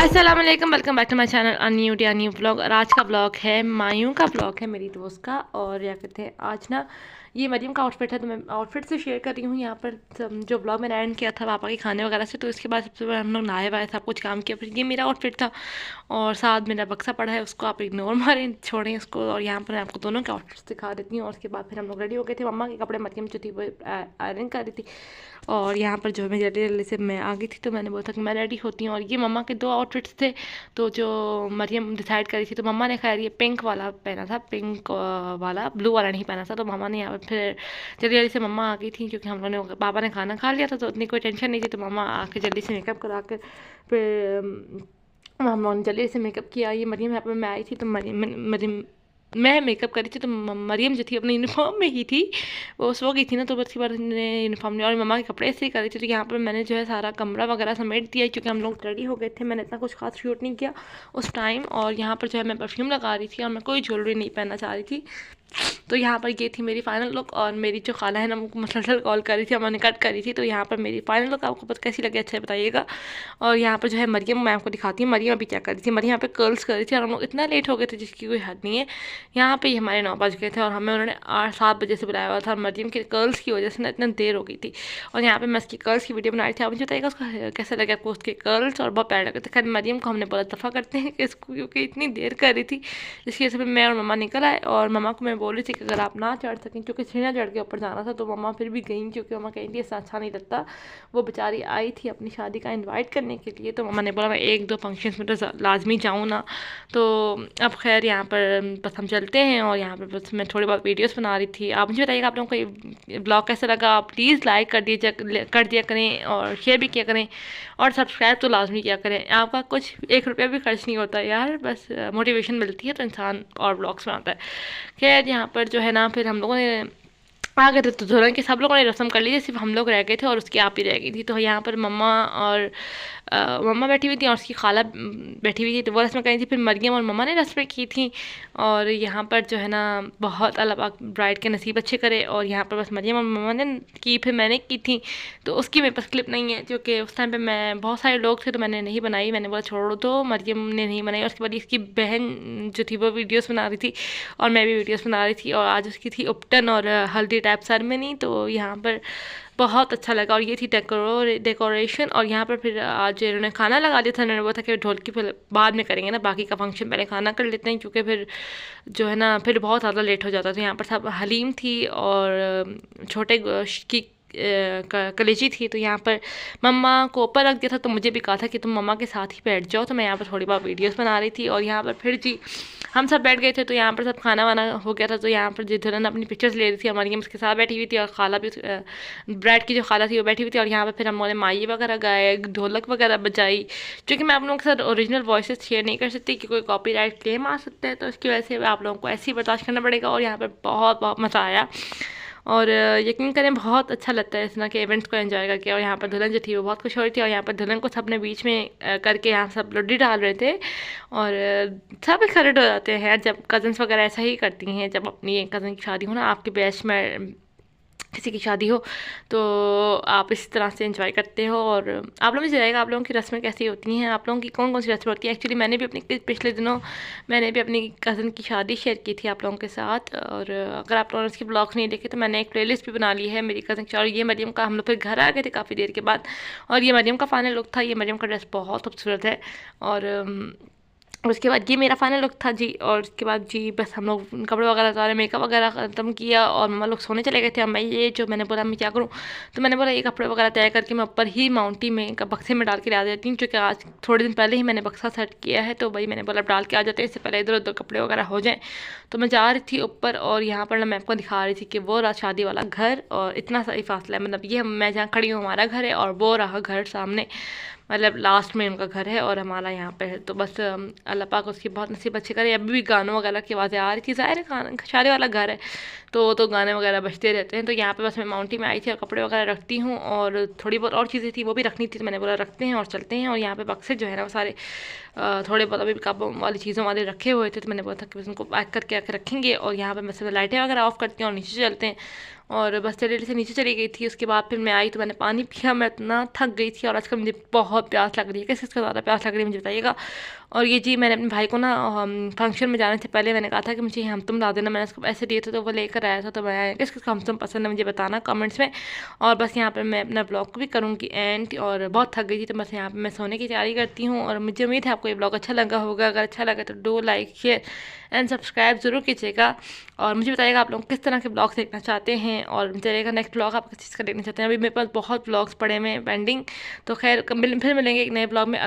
अस्सलाम वालेकुम, welcome back to my channel new vlog. और आज का ब्लॉग है मायूं का ब्लॉग है, मेरी दोस्त का। और क्या कहते हैं, आज ना ये मरियम का आउटफिट है, तो मैं आउटफिट से शेयर कर रही हूँ यहाँ पर। जो ब्लॉग मैंने एंड किया था पापा के खाने वगैरह से, तो इसके बाद सबसे पहले हम लोग नहाए वाए सब कुछ काम किया। फिर ये मेरा आउटफिट था और साथ मेरा बक्सा पड़ा है, उसको आप इग्नोर मारें, छोड़ें उसको। और यहाँ पर मैं आपको दोनों के आउटफिट्स दिखा देती हूँ। और उसके बाद फिर हम लोग रेडी हो गए थे। मम्मा के कपड़े मरियम जो थी वो आयरन कर रही थी। और यहाँ पर जो मैं जल्दी जल्दी से मैं आ गई थी, तो मैंने बोला था कि मैं रेडी होती हूँ। और ये मम्मा के दो आउटफिट्स थे, तो जो मरियम डिसाइड करी थी, तो मम्मा ने खैर ये पिंक वाला पहना था, पिंक वाला, ब्लू वाला नहीं पहना था। तो मम्मा ने यहाँ पर फिर जल्दी जल्दी से मम्मा आ गई थी, क्योंकि हम लोगों ने पापा ने खाना खा लिया था, तो उतनी कोई टेंशन नहीं थी। तो मम्मा आके जल्दी से मेकअप करा कर फिर हम लोगों ने जल्दी से मेकअप किया। ये मरियम यहाँ पर मैं आई थी, तो मरियम मैं मेकअप करी थी, तो मरियम जो थी अपनी यूनिफॉर्म में ही थी, वो सो गई थी ना, तो उसके बाद ने यूनिफॉर्म नहीं। और मम्मा के कपड़े ऐसे ही करी थी। तो यहाँ पर मैंने जो है सारा कमरा वगैरह समेट दिया, क्योंकि हम लोग रेडी हो गए थे। मैंने इतना कुछ खास शूट नहीं किया उस टाइम। और यहाँ पर जो है मैं परफ्यूम लगा रही थी, और मैं कोई ज्वेलरी नहीं पहनना चाह रही थी। तो यहाँ पर ये थी मेरी फाइनल लुक। और मेरी जो खाला है ना, वो मसलसल कॉल कर रही थी और मैंने कट करी थी। तो यहाँ पर मेरी फाइनल लुक आपको पता कैसी लगी, अच्छा बताइएगा। और यहाँ पर जो है मरियम, मैं आपको दिखाती हूँ मरियम अभी क्या कर रही थी। मरियम यहाँ पे कर्ल्स कर रही थी, और हम लोग इतना लेट हो गए थे जिसकी कोई हद नहीं है। यहाँ पे ही हमारे 9 बज गए थे, और हमें उन्होंने 8-7 बजे से बुलाया हुआ था। और मरियम के कर्ल्स की वजह से ना इतना देर हो गई थी। और यहाँ पे मैं उसकी कर्ल्स की वीडियो बना रही थी। आप मुझे बताइएगा उसका कैसा लगा आपको उसके कर्ल्स, और बहुत प्यारे लगे थे। खैर मरियम को हमने बोला दफ़ा करते हैं कि इसको, क्योंकि इतनी देर कर रही थी, इसकी वजह से मैं और मम्मा निकल आए। और मम्मा को मैं बोल रही थी कि अगर आप ना चढ़ सकें, क्योंकि सीढ़ियाँ चढ़ के ऊपर जाना था, तो मम्मा फिर भी गई, क्योंकि मम्मा कहीं थी ऐसा अच्छा नहीं लगता। वो बेचारी आई थी अपनी शादी का इन्वाइट करने के लिए, तो मम्मा ने बोला मैं 1-2 फंक्शंस में तो लाजमी जाऊँ ना। तो अब खैर यहाँ पर बस हम चलते हैं। और यहाँ पर बस मैं थोड़ी बहुत वीडियोस बना रही थी। आप मुझे बताइएगा आप लोगों को ये ब्लॉग कैसा लगा। प्लीज़ लाइक कर दिया करें, और शेयर भी किया करें, और सब्सक्राइब तो लाजमी किया करें। आपका कुछ 1 रुपया भी खर्च नहीं होता यार, बस मोटिवेशन मिलती है तो इंसान और ब्लॉग्स बनाता है। खैर यहाँ पर जो है ना, फिर हम लोगों ने आ गए थे, तो दुल्हन के सब लोगों ने रस्म कर ली थी, सिर्फ हम लोग रह गए थे और उसकी आप ही रह गई थी। तो यहाँ पर मम्मा और मम्मा बैठी हुई थी, और उसकी खाला बैठी हुई थी, तो वो रस्में करी थी। फिर मरियम और मम्मा ने रस्में की थी। और यहाँ पर जो है ना, बहुत अल्लाह पाक ब्राइड के नसीब अच्छे करे। और यहाँ पर बस मरियम और मम्मा ने की, फिर मैंने की थी। तो उसकी मेरे पास क्लिप नहीं है, क्योंकि उस टाइम पे मैं बहुत सारे लोग थे, तो मैंने नहीं बनाई। मैंने बोला छोड़ो, तो मरियम ने नहीं बनाई। और उसके बाद इसकी बहन जो थी वो वीडियोस बना रही थी, और मैं भी वीडियोस बना रही थी। और आज उसकी थी उपटन और हल्दी टाइप सेरेमनी। तो यहाँ पर बहुत अच्छा लगा। और ये थी डेकोरेशन। और यहाँ पर फिर आज इन्होंने खाना लगा दिया था। इन्होंने बोला था कि ढोल की फिर बाद में करेंगे ना, बाकी का फंक्शन पहले खाना कर लेते हैं, क्योंकि फिर जो है ना फिर बहुत ज़्यादा लेट हो जाता था। यहाँ पर सब हलीम थी और छोटे गोश्त की कलेजी थी। तो यहाँ पर मम्मा को ऊपर रख दिया था, तो मुझे भी कहा था कि तुम मम्मा के साथ ही बैठ जाओ। तो मैं यहाँ पर थोड़ी बहुत वीडियोस बना रही थी। और यहाँ पर फिर जी हम सब बैठ गए थे, तो यहाँ पर सब खाना वाना हो गया था। तो यहाँ पर जी दुल्हन अपनी पिक्चर्स ले रही थी, हमारी उसके साथ बैठी हुई थी, और खाला भी ब्राइड की जो खाला थी वो बैठी हुई थी। और यहाँ पर फिर हम लोगों ने माई वगैरह गाए, ढोलक वगैरह बजाई। क्योंकि मैं आप लोगों के साथ ओरिजिनल वॉइस शेयर नहीं कर सकती, कि कोई कॉपीराइट क्लेम आ सकता है, तो इसकी वजह से आप लोगों को ऐसे ही बर्दाश्त करना पड़ेगा। और यहाँ पर बहुत बहुत मज़ा आया। और यकीन करें बहुत अच्छा लगता है इस तरह के इवेंट्स को एंजॉय करके। और यहाँ पर दुल्हन जो थी वो बहुत खुश हो रही थी। और यहाँ पर दुल्हन को सबने बीच में करके यहाँ सब लड्डू डाल रहे थे। और सब एक्साइटेड हो जाते हैं यार, जब कज़न्स वगैरह ऐसा ही करती हैं। जब अपनी कज़न की शादी हो ना, आपके बैच में किसी की शादी हो, तो आप इस तरह से एंजॉय करते हो। और आप लोग मुझे बताइएगा आप लोगों की रस्में कैसी होती हैं, आप लोगों की कौन कौन सी रस्में होती हैं। एक्चुअली मैंने भी अपने पिछले दिनों मैंने भी अपनी कज़न की शादी शेयर की थी आप लोगों के साथ। और अगर आप लोगों ने उसके ब्लॉग्स नहीं देखे, तो मैंने एक प्लेलिस्ट भी बना ली है मेरी कज़न की। और ये मरियम का, हम लोग फिर घर आ गए थे काफ़ी देर के बाद। और ये मरियम का फाइनल लुक था। ये मरियम का ड्रेस बहुत खूबसूरत है। और उसके बाद ये मेरा फाइनल लुक था जी। और उसके बाद जी बस हम लोग कपड़े वगैरह उतारे, मेकअप वगैरह ख़त्म किया, और मम्मा लोग सोने चले गए थे। अब मैं ये जो मैंने बोला मैं क्या करूँ, तो मैंने बोला ये कपड़े वगैरह तय करके मैं ऊपर ही माउंटी में बक्से में डाल के ला देती हूँ, क्योंकि आज थोड़े दिन पहले ही मैंने बक्सा सेट किया है। तो भाई मैंने बोला डाल के आ जाते हैं, इससे पहले इधर उधर कपड़े वगैरह हो जाएँ। तो मैं जा रही थी ऊपर, और यहाँ पर ना मैं आपको दिखा रही थी कि वो रहा शादी वाला घर, और इतना सही फासला है, मतलब ये मैं जहाँ खड़ी हूँ हमारा घर है, और वो रहा घर सामने, मतलब लास्ट में उनका घर है और हमारा यहाँ पे है। तो बस अल्लाह पाक उसकी बहुत नसीब अच्छी करे। अभी भी गानों वगैरह की आवाज़ें आ रही थी, ज़ाहिर है शादी वाला घर है, तो गाने वगैरह बजते रहते हैं। तो यहाँ पे बस मैं माउंटी में आई थी, और कपड़े वगैरह रखती हूँ, और थोड़ी बहुत और चीज़ें थी वो भी रखनी थी, तो मैंने बोला रखते हैं और चलते हैं। और यहाँ पे बक्से जो है ना वो सारे थोड़े बहुत अभी काबू वाली चीज़ों वाले रखे हुए थे, तो मैंने बोला था कि बस उनको पैक करके रखेंगे। और यहाँ पर मैं सब लाइटें वगैरह ऑफ करती हूँ और नीचे चलते हैं। और बस जल्दी से नीचे चली गई थी। उसके बाद फिर मैं आई तो मैंने पानी पिया, मैं इतना थक गई थी और आजकल मुझे बहुत प्यास लग रही है। किस किसको ज़्यादा प्यास लग रही है मुझे बताइएगा। और ये जी मैंने अपने भाई को ना फंक्शन में जाने से पहले मैंने कहा था कि मुझे हम तुम ला देना, मैंने उसको पैसे दिए थे तो वो लेकर आया था। तो मैं किस किसको हम तुम पसंद है मुझे बताना कमेंट्स में। और बस यहाँ पर मैं अपना ब्लॉग भी करूँगी एंड, और बहुत थक गई थी तो बस यहाँ पर मैं सोने की तैयारी करती हूँ। और मुझे उम्मीद है आपको ये ब्लॉग अच्छा लगा होगा। अगर अच्छा लगा तो do like share and subscribe ज़रूर कीजिएगा। और मुझे बताइएगा आप लोग किस तरह के ब्लॉग्स देखना चाहते हैं और चलेगा नेक्स्ट ब्लॉग आप किस चीज़ का देखना चाहते हैं। अभी मेरे पास बहुत ब्लॉग्स पड़े हुए हैं पेंडिंग। तो खैर फिर मिलेंगे एक नए ब्लॉग में।